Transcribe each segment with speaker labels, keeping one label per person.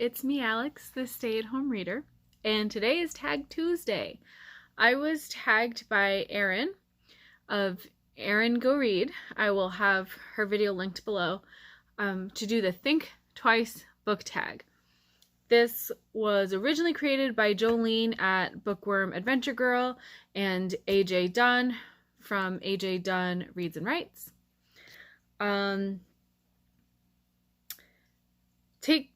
Speaker 1: it's me, Alex, the stay-at-home reader, and today is Tag Tuesday. I was tagged by Erin of Erin Go Read. I will have her video linked below to do the Think Twice book tag. This was originally created by Jolene at Bookworm Adventure Girl and AJ Dunn from AJ Dunn Reads and Writes. Think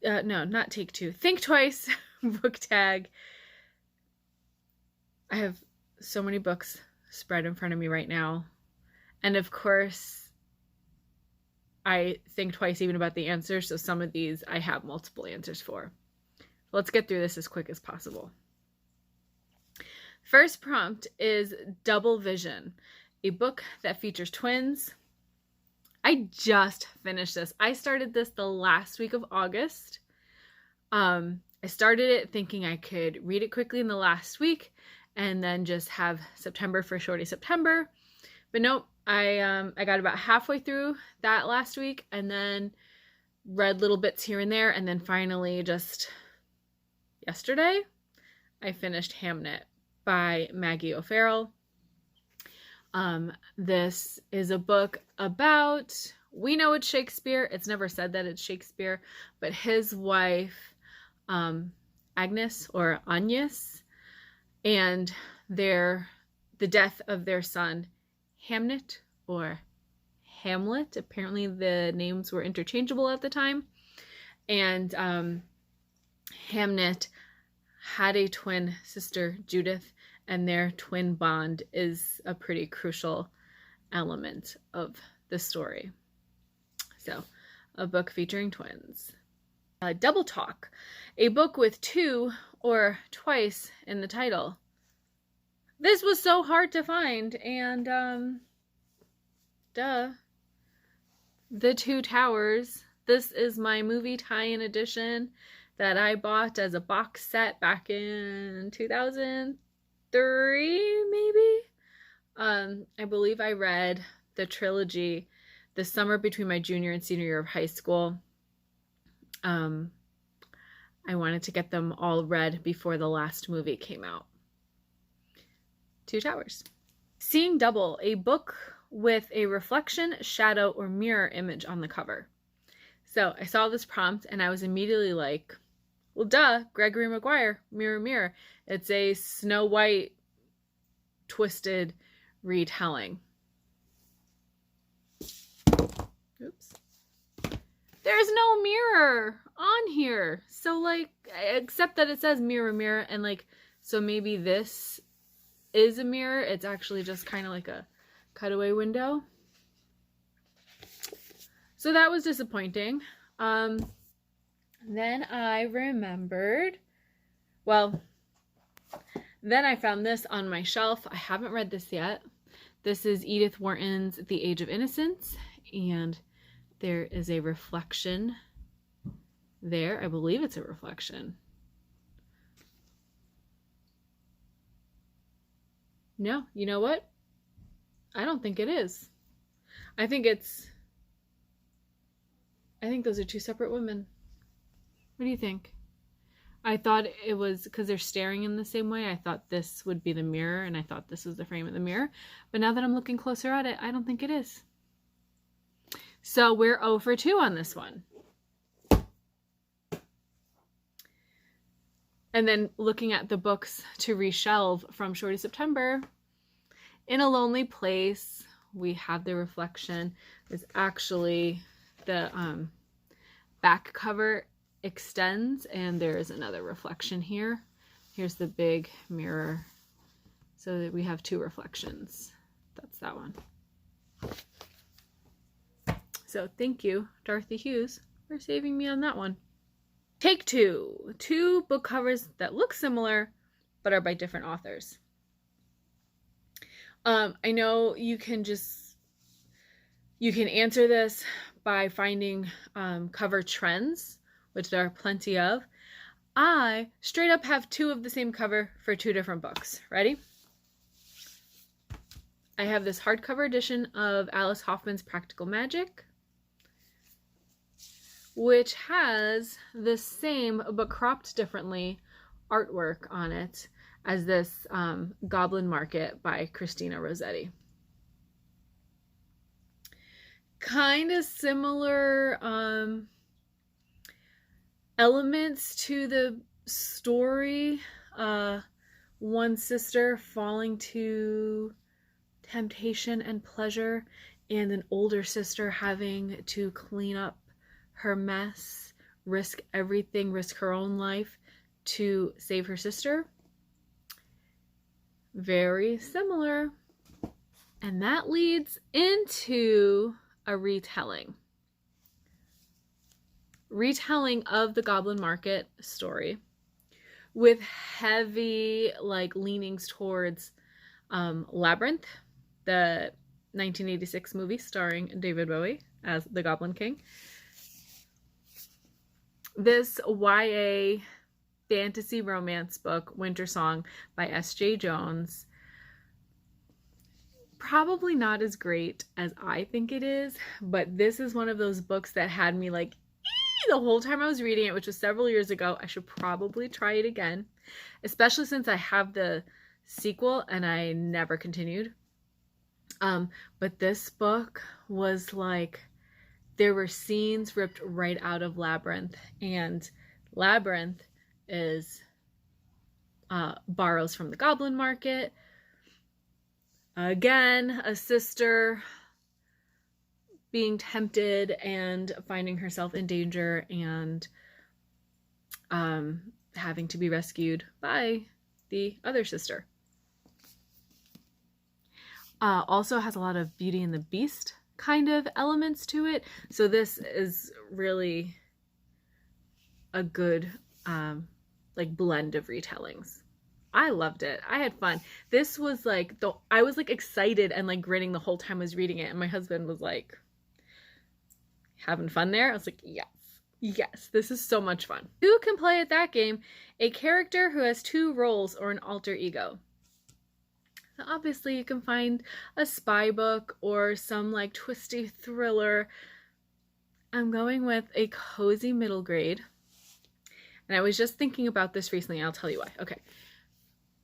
Speaker 1: Twice book tag. I have so many books spread in front of me right now. And of course, I think twice even about the answers. So some of these I have multiple answers for. Let's get through this as quick as possible. First prompt is Double Vision, a book that features twins. I just finished this. I started this the last week of August. I started it thinking I could read it quickly in the last week and then just have September for Shorty September. But nope, I got about halfway through that last week and then read little bits here and there. And then finally, just yesterday, I finished Hamnet by Maggie O'Farrell. This is a book about, we know it's Shakespeare. It's never said that it's Shakespeare, but his wife, Agnes or Agnes, and the death of their son, Hamnet or Hamlet. Apparently the names were interchangeable at the time. And Hamnet had a twin sister, Judith, and their twin bond is a pretty crucial element of the story. So, a book featuring twins. Double Talk, a book with two or twice in the title. This was so hard to find, and The Two Towers. This is my movie tie-in edition that I bought as a box set back in 2003, maybe? I believe I read the trilogy the summer between my junior and senior year of high school. I wanted to get them all read before the last movie came out. Two Towers. Seeing Double, a book with a reflection, shadow, or mirror image on the cover. So I saw this prompt and I was immediately like, well, duh, Gregory Maguire, Mirror, Mirror. It's a Snow White twisted retelling. Oops. There's no mirror on here. So, like, except that it says mirror, mirror, and, like, so maybe this is a mirror. It's actually just kind of like a cutaway window. So that was disappointing. Then I remembered, well, then I found this on my shelf. I haven't read this yet. This is Edith Wharton's The Age of Innocence, and there is a reflection there. I believe it's a reflection. No, you know what? I don't think it is. I think those are two separate women. What do you think? I thought it was because they're staring in the same way. I thought this would be the mirror, and I thought this was the frame of the mirror. But now that I'm looking closer at it, I don't think it is. So we're 0 for 2 on this one. And then looking at the books to reshelve from Shorty September, In a Lonely Place, we have the reflection. It's actually the back cover extends, and there is another reflection here. Here's the big mirror, so that we have two reflections. That's that one. So thank you, Dorothy Hughes, for saving me on that one. Take Two. Two book covers that look similar, but are by different authors. I know you can answer this by finding cover trends, which there are plenty of. I straight up have two of the same cover for two different books. Ready? I have this hardcover edition of Alice Hoffman's Practical Magic, which has the same but cropped differently artwork on it as this Goblin Market by Christina Rossetti. Kind of similar elements to the story. One sister falling to temptation and pleasure, and an older sister having to clean up her mess, risk everything, risk her own life to save her sister. Very similar. And that leads into a retelling of the Goblin Market story, with heavy leanings towards Labyrinth, the 1986 movie starring David Bowie as the Goblin King. This YA fantasy romance book, Winter Song by S.J. Jones, probably not as great as I think it is, but this is one of those books that had me the whole time I was reading it, which was several years ago. I should probably try it again, especially since I have the sequel and I never continued. But this book was there were scenes ripped right out of Labyrinth, and Labyrinth is borrows from the Goblin Market. Again, a sister being tempted and finding herself in danger and having to be rescued by the other sister. Also has a lot of Beauty and the Beast kind of elements to it. So this is really a good blend of retellings. I loved it. I had fun. This was I was excited and grinning the whole time I was reading it, and my husband was having fun there. I was like, yes, this is so much fun. Who can play at that game? A character who has two roles or an alter ego. So obviously you can find a spy book or some twisty thriller. I'm going with a cozy middle grade. And I was just thinking about this recently. I'll tell you why. Okay.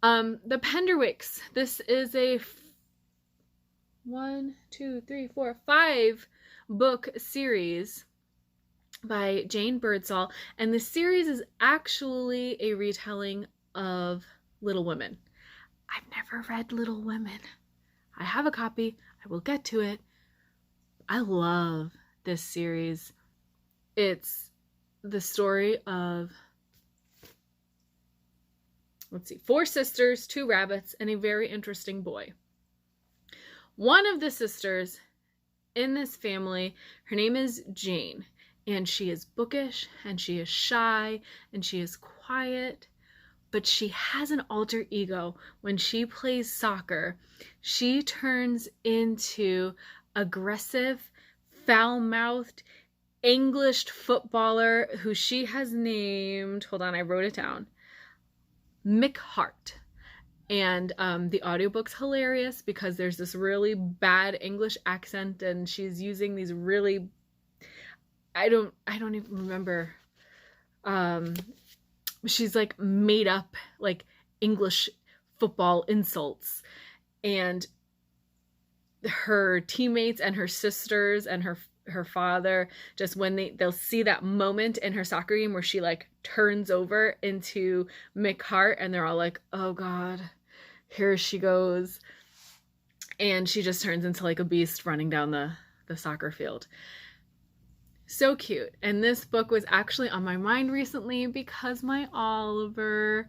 Speaker 1: The Penderwicks. This is a 5 book series by Jane Birdsall, and the series is actually a retelling of Little Women. I've never read Little Women. I have a copy. I will get to it. I love this series. It's the story of 4 sisters, 2 rabbits, and a very interesting boy. One of the sisters in this family, her name is Jane, and she is bookish, and she is shy, and she is quiet, but she has an alter ego. When she plays soccer, she turns into aggressive, foul-mouthed, Englished footballer who she has named, hold on, I wrote it down, Mick Hart. And the audiobook's hilarious because there's this really bad English accent, and she's using these really, I don't even remember, she's made up English football insults, and her teammates and her sisters and her father, just when they'll see that moment in her soccer game where she turns over into Mick Hart, and they're all oh God, here she goes, and she just turns into a beast running down the soccer field. So cute. And this book was actually on my mind recently because my Oliver,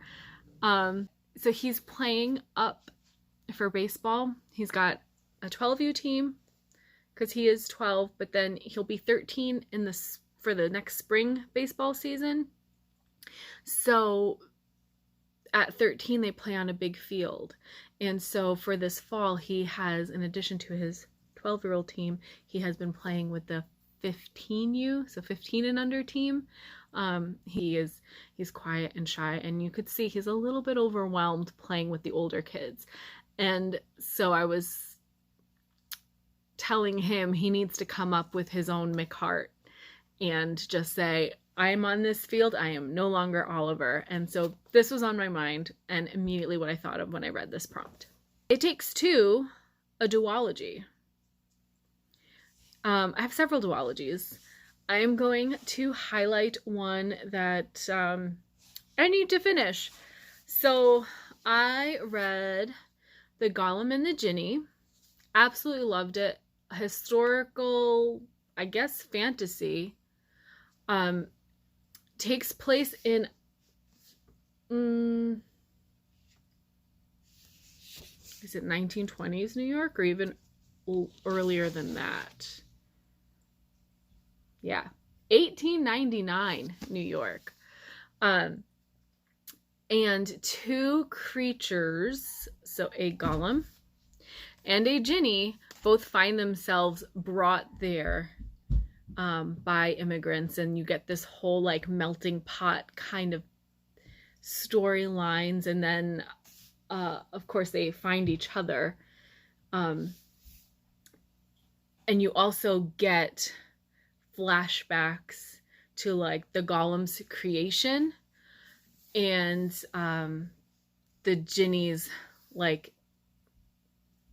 Speaker 1: so he's playing up for baseball. He's got a 12U team because he is 12, but then he'll be 13 for the next spring baseball season. So at 13, they play on a big field. And so for this fall, he has, in addition to his 12-year-old team, he has been playing with the 15U, so 15 and under team. He's quiet and shy, and you could see he's a little bit overwhelmed playing with the older kids. And so I was telling him he needs to come up with his own Mick Hart and just say, I'm on this field, I am no longer Oliver. And so this was on my mind and immediately what I thought of when I read this prompt. It Takes Two, a duology. I have several duologies. I am going to highlight one that I need to finish. So I read The Golem and the Ginny. Absolutely loved it. Historical, I guess, fantasy. Takes place in is it 1920s New York or even earlier than that? Yeah, 1899 New York. And two creatures, so a golem and a ginny, both find themselves brought there by immigrants, and you get this whole like melting pot kind of storylines, and then of course they find each other, and you also get flashbacks to like the golem's creation and the ginny's like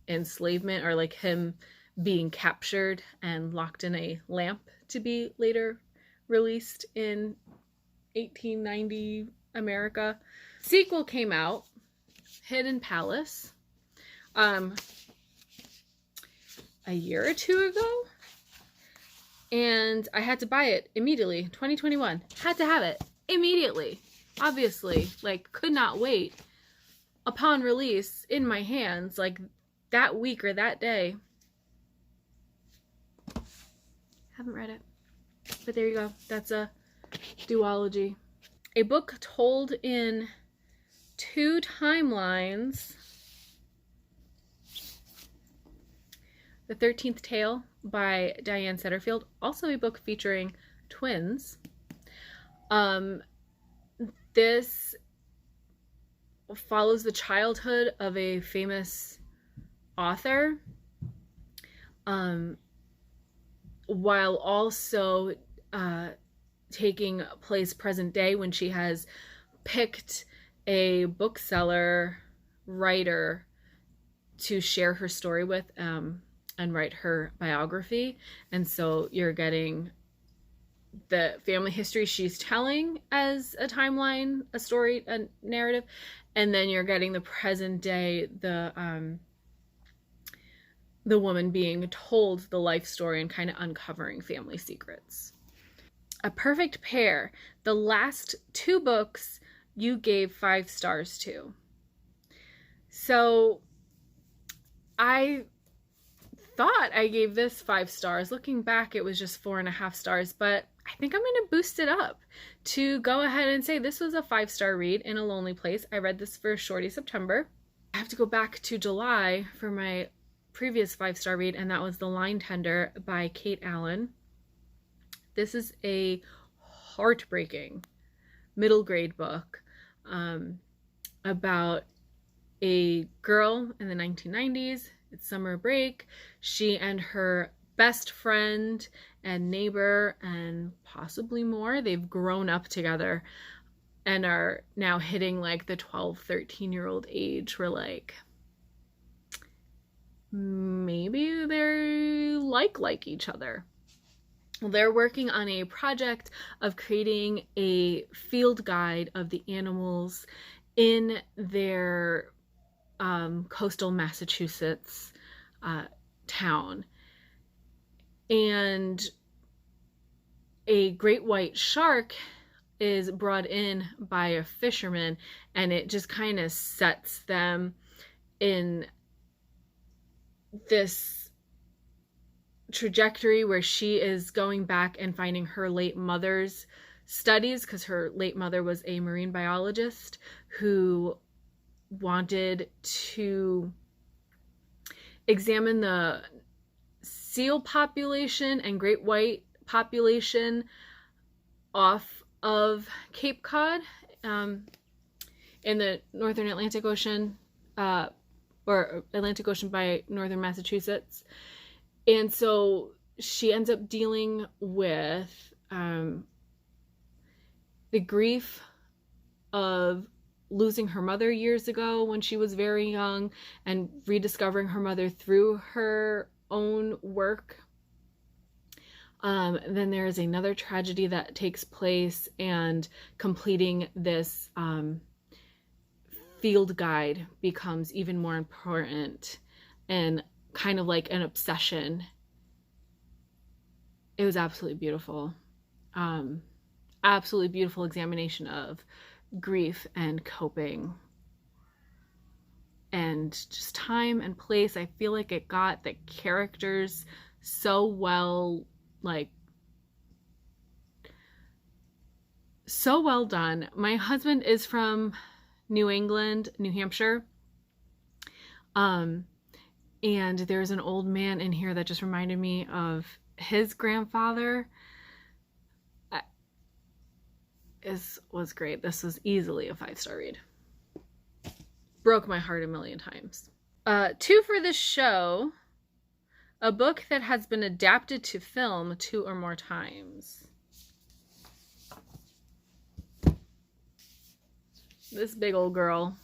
Speaker 1: enslavement, or like him being captured and locked in a lamp to be later released in 1890 America. Sequel came out, Hidden Palace, a year or two ago, and I had to buy it immediately. 2021, had to have it immediately, obviously, like could not wait. Upon release, in my hands, like that week or that day. Haven't read it, but there you go. That's a duology. A book told in two timelines. The 13th Tale by Diane Setterfield, also a book featuring twins. This follows the childhood of a famous author, while also taking place present day when she has picked a bookseller writer to share her story with and write her biography. And so you're getting the family history she's telling as a timeline, a story, a narrative, and then you're getting the present day, the woman being told the life story and kind of uncovering family secrets. A perfect pair. The last two books you gave 5 stars to. So I thought I gave this 5 stars. Looking back, it was just 4.5 stars, but I think I'm going to boost it up to go ahead and say this was a 5-star read in a lonely place. I read this for Shorty September. I have to go back to July for my previous 5-star read, and that was The Line Tender by Kate Allen. This is a heartbreaking middle grade book about a girl in the 1990s. It's summer break. She and her best friend and neighbor and possibly more, they've grown up together and are now hitting like the 12-13-year-old age where like maybe they're like each other. They're working on a project of creating a field guide of the animals in their coastal Massachusetts town. And a great white shark is brought in by a fisherman, and it just kind of sets them in this trajectory where she is going back and finding her late mother's studies, because her late mother was a marine biologist who wanted to examine the seal population and great white population off of Cape Cod in the northern Atlantic Ocean, or Atlantic Ocean by northern Massachusetts. And so she ends up dealing with the grief of losing her mother years ago when she was very young and rediscovering her mother through her own work. Then there is another tragedy that takes place, and completing this field guide becomes even more important and kind of like an obsession. It was absolutely beautiful. Absolutely beautiful examination of grief and coping and just time and place. I feel like it got the characters so well, like, so well done. My husband is from New England, New Hampshire. And there's an old man in here that just reminded me of his grandfather. It was great. This was easily a 5-star read. Broke my heart a million times. 2 for this show. A book that has been adapted to film 2 or more times. This big old girl.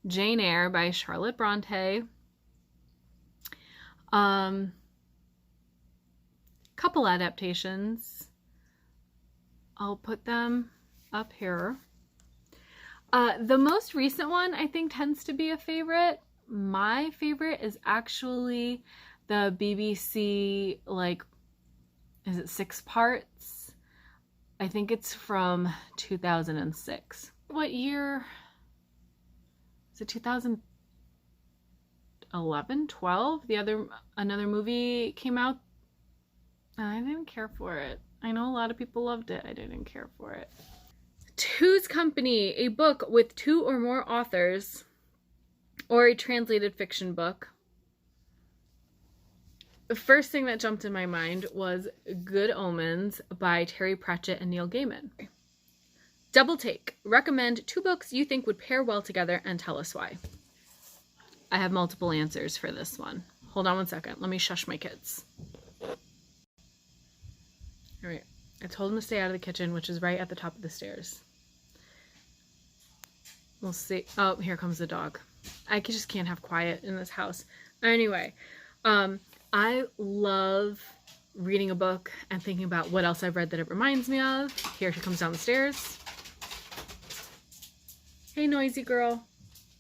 Speaker 1: Jane Eyre by Charlotte Bronte. Couple adaptations. I'll put them up here. The most recent one I think tends to be a favorite. My favorite is actually the BBC, like, is it 6 parts? I think it's from 2006. What year? Is it 2011, 12? Another movie came out. I didn't care for it. I know a lot of people loved it. I didn't care for it. Two's Company, a book with 2 or more authors, or a translated fiction book. The first thing that jumped in my mind was Good Omens by Terry Pratchett and Neil Gaiman. Double take. Recommend 2 books you think would pair well together and tell us why. I have multiple answers for this one. Hold on one second. Let me shush my kids. All right. I told them to stay out of the kitchen, which is right at the top of the stairs. We'll see. Oh, here comes the dog. I just can't have quiet in this house. Anyway, I love reading a book and thinking about what else I've read that it reminds me of. Here she comes down the stairs. Hey, noisy girl.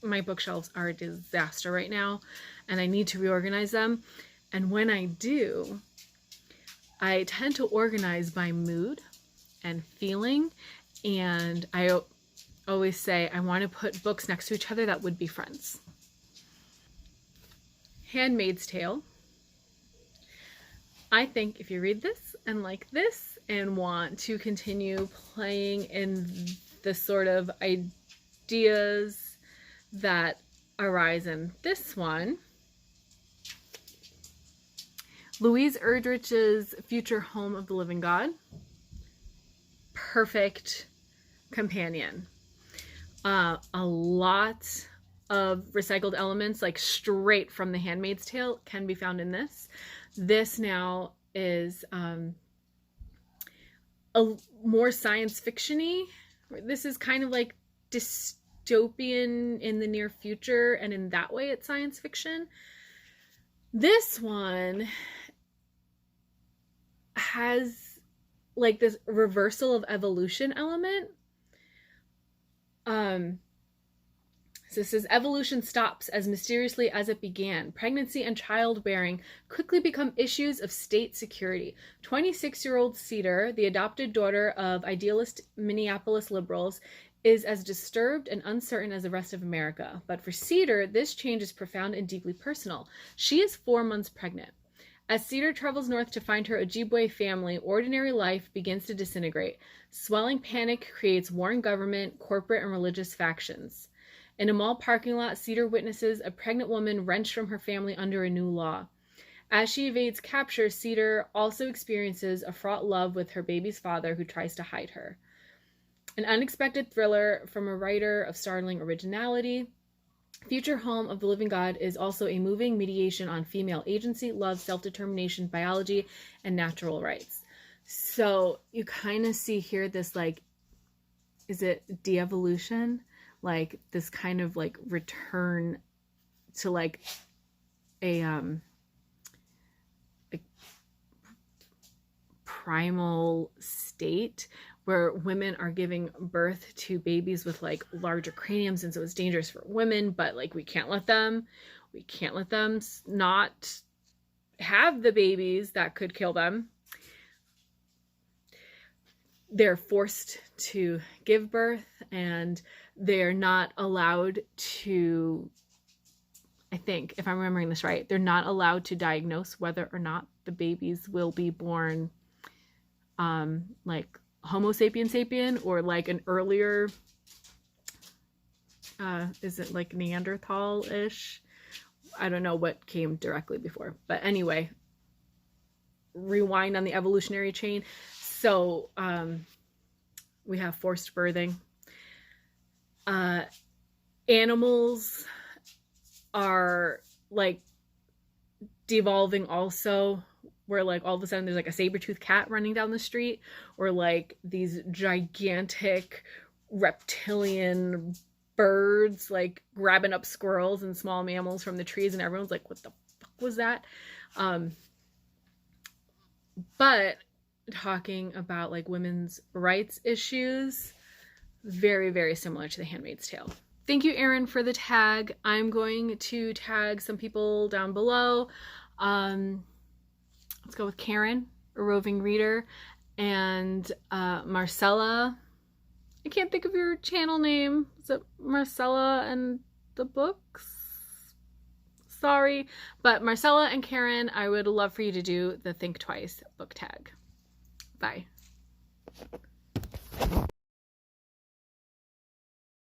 Speaker 1: My bookshelves are a disaster right now, and I need to reorganize them. And when I do, I tend to organize by mood and feeling, and I always say I want to put books next to each other that would be friends. Handmaid's Tale. I think if you read this and like this and want to continue playing in the sort of ideas that arise in this one, Louise Erdrich's Future Home of the Living God. Perfect companion. A lot of recycled elements, like straight from The Handmaid's Tale, can be found in this. This now is a more science fiction-y. This is kind of like dystopian in the near future, and in that way it's science fiction. This one has like this reversal of evolution element. So this says, evolution stops as mysteriously as it began. Pregnancy and childbearing quickly become issues of state security. 26-year-old Cedar, the adopted daughter of idealist Minneapolis liberals, is as disturbed and uncertain as the rest of America. But for Cedar, this change is profound and deeply personal. She is 4 months pregnant. As Cedar travels north to find her Ojibwe family, ordinary life begins to disintegrate. Swelling panic creates warring government, corporate, and religious factions. In a mall parking lot, Cedar witnesses a pregnant woman wrenched from her family under a new law. As she evades capture, Cedar also experiences a fraught love with her baby's father, who tries to hide her. An unexpected thriller from a writer of startling originality. Future Home of the Living God is also a moving mediation on female agency, love, self-determination, biology, and natural rights. So you kind of see here this like, is it de-evolution? Like this kind of like return to like a primal state where women are giving birth to babies with like larger craniums, and so it's dangerous for women, but like we can't let them not have the babies that could kill them. They're forced to give birth, and they're not allowed to, I think, if I'm remembering this right, they're not allowed to diagnose whether or not the babies will be born like Homo sapien sapien or like an earlier, is it like Neanderthal-ish? I don't know what came directly before. But anyway, rewind on the evolutionary chain. So we have forced birthing. Animals are like devolving also, where like all of a sudden there's like a saber-toothed cat running down the street, or like these gigantic reptilian birds like grabbing up squirrels and small mammals from the trees, and everyone's like, what the fuck was that? But talking about like women's rights issues, very, very similar to The Handmaid's Tale. Thank you, Erin, for the tag. I'm going to tag some people down below. Let's go with Karen, a roving reader, and Marcella. I can't think of your channel name. Is it Marcella and the Books? Sorry, but Marcella and Karen, I would love for you to do the Think Twice book tag. Bye.